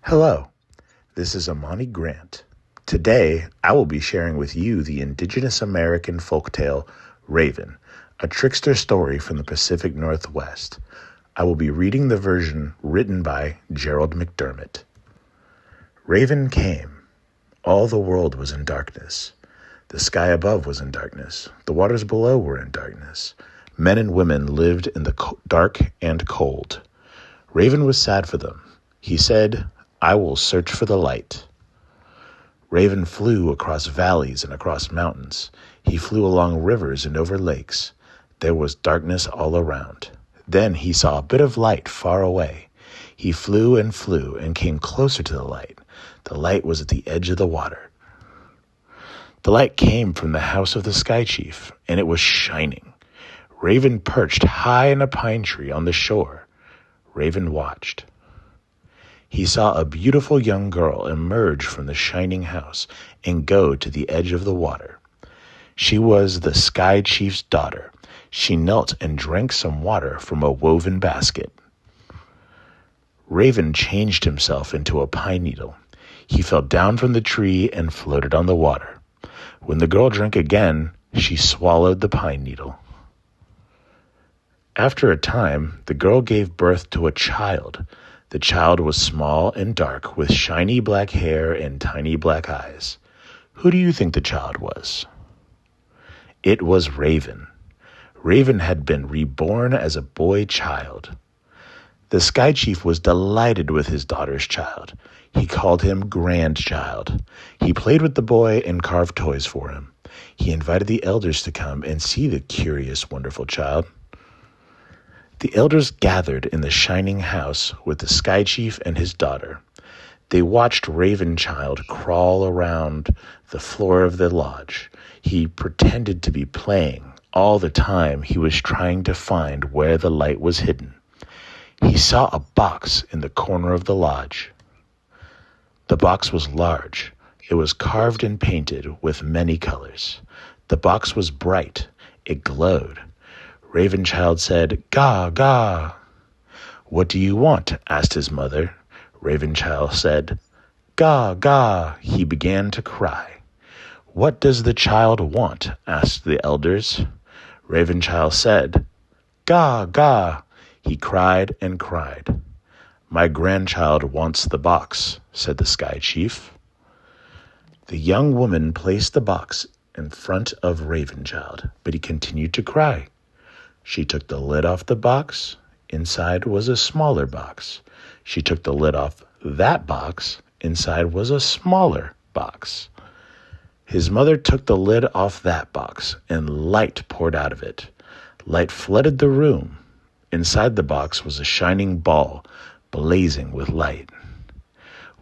Hello, this is Amani Grant. Today, I will be sharing with you the indigenous American folktale Raven, a trickster story from the Pacific Northwest. I will be reading the version written by Gerald McDermott. Raven came. All the world was in darkness. The sky above was in darkness. The waters below were in darkness. Men and women lived in the dark and cold. Raven was sad for them. He said, "I will search for the light." Raven flew across valleys and across mountains. He flew along rivers and over lakes. There was darkness all around. Then he saw a bit of light far away. He flew and came closer to the light. The light was at the edge of the water. The light came from the house of the sky chief, and it was shining. Raven perched high in a pine tree on the shore. Raven watched. He saw a beautiful young girl emerge from the shining house and go to the edge of the water. She was the sky chief's daughter. She knelt and drank some water from a woven basket. Raven changed himself into a pine needle. He fell down from the tree and floated on the water. When the girl drank again, she swallowed the pine needle. After a time, the girl gave birth to a child. The child was small and dark, with shiny black hair and tiny black eyes. Who do you think the child was? It was Raven. Raven had been reborn as a boy child. The sky chief was delighted with his daughter's child. He called him grandchild. He played with the boy and carved toys for him. He invited the elders to come and see the curious, wonderful child. The elders gathered in the shining house with the sky chief and his daughter. They watched Raven Child crawl around the floor of the lodge. He pretended to be playing. All the time he was trying to find where the light was hidden. He saw a box in the corner of the lodge. The box was large. It was carved and painted with many colors. The box was bright. It glowed. Raven Child said, "Ga, ga." "What do you want?" asked his mother. Raven Child said, "Ga, ga." He began to cry. "What does the child want?" asked the elders. Raven Child said, "Ga, ga." He cried and cried. "My grandchild wants the box," said the sky chief. The young woman placed the box in front of Raven Child, but he continued to cry. She took the lid off the box. Inside was a smaller box. She took the lid off that box. Inside was a smaller box. His mother took the lid off that box, and light poured out of it. Light flooded the room. Inside the box was a shining ball, blazing with light.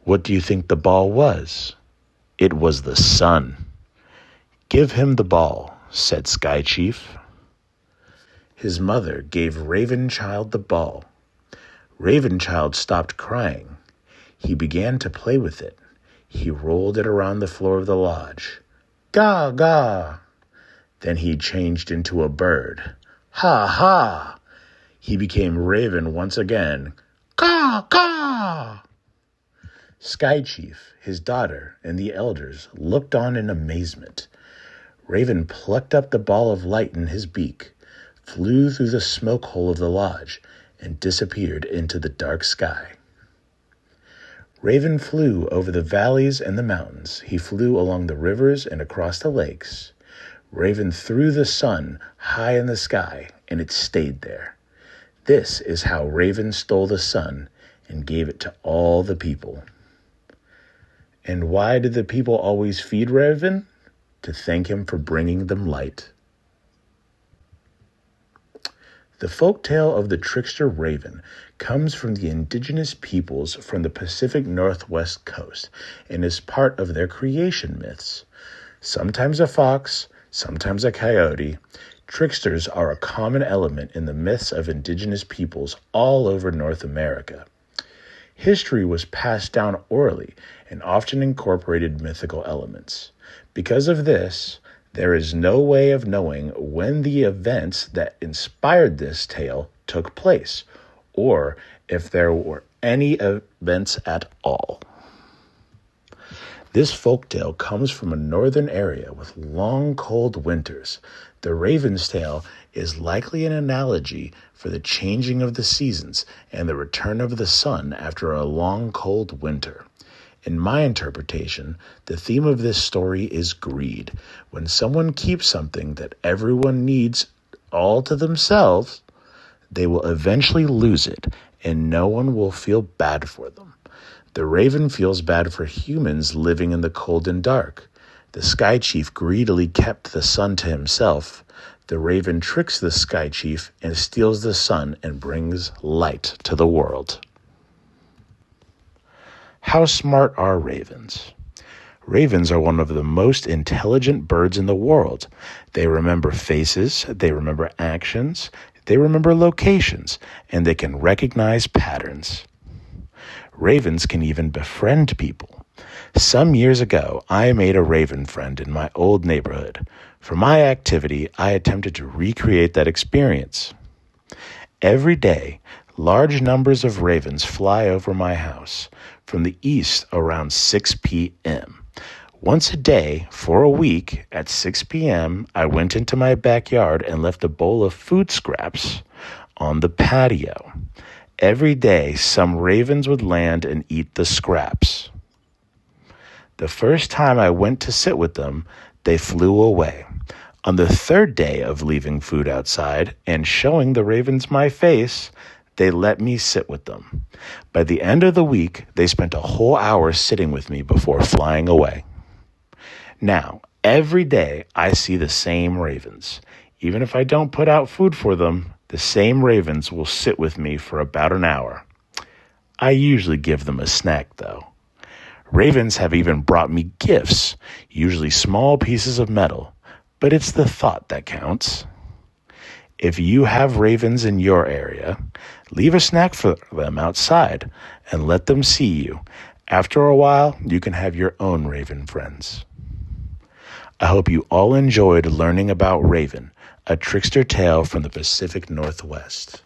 What do you think the ball was? It was the sun. "Give him the ball," said Sky Chief. His mother gave Raven Child the ball. Raven Child stopped crying. He began to play with it. He rolled it around the floor of the lodge. "Ga, ga." Then he changed into a bird. "Ha, ha." He became Raven once again. "Caw, caw." Sky Chief, his daughter, and the elders looked on in amazement. Raven plucked up the ball of light in his beak, flew through the smoke hole of the lodge, and disappeared into the dark sky. Raven flew over the valleys and the mountains. He flew along the rivers and across the lakes. Raven threw the sun high in the sky, and it stayed there. This is how Raven stole the sun and gave it to all the people. And why did the people always feed Raven? To thank him for bringing them light. The folktale of the trickster Raven comes from the indigenous peoples from the Pacific Northwest coast and is part of their creation myths. Sometimes a fox, sometimes a coyote, tricksters are a common element in the myths of indigenous peoples all over North America. History was passed down orally and often incorporated mythical elements. Because of this, there is no way of knowing when the events that inspired this tale took place, or if there were any events at all. This folktale comes from a northern area with long, cold winters. The raven's tale is likely an analogy for the changing of the seasons and the return of the sun after a long, cold winter. In my interpretation, the theme of this story is greed. When someone keeps something that everyone needs all to themselves, they will eventually lose it, and no one will feel bad for them. The raven feels bad for humans living in the cold and dark. The sky chief greedily kept the sun to himself. The raven tricks the sky chief and steals the sun and brings light to the world. How smart are ravens? Ravens are one of the most intelligent birds in the world. They remember faces, they remember actions, they remember locations, and they can recognize patterns. Ravens can even befriend people. Some years ago, I made a raven friend in my old neighborhood. For my activity, I attempted to recreate that experience. Every day, large numbers of ravens fly over my house from the east around 6 p.m. Once a day, for a week, at 6 p.m., I went into my backyard and left a bowl of food scraps on the patio. Every day, some ravens would land and eat the scraps. The first time I went to sit with them, they flew away. On the third day of leaving food outside and showing the ravens my face, they let me sit with them. By the end of the week, they spent a whole hour sitting with me before flying away. Now, every day I see the same ravens. Even if I don't put out food for them, the same ravens will sit with me for about an hour. I usually give them a snack, though. Ravens have even brought me gifts, usually small pieces of metal, but it's the thought that counts. If you have ravens in your area, leave a snack for them outside and let them see you. After a while, you can have your own raven friends. I hope you all enjoyed learning about Raven, a trickster tale from the Pacific Northwest.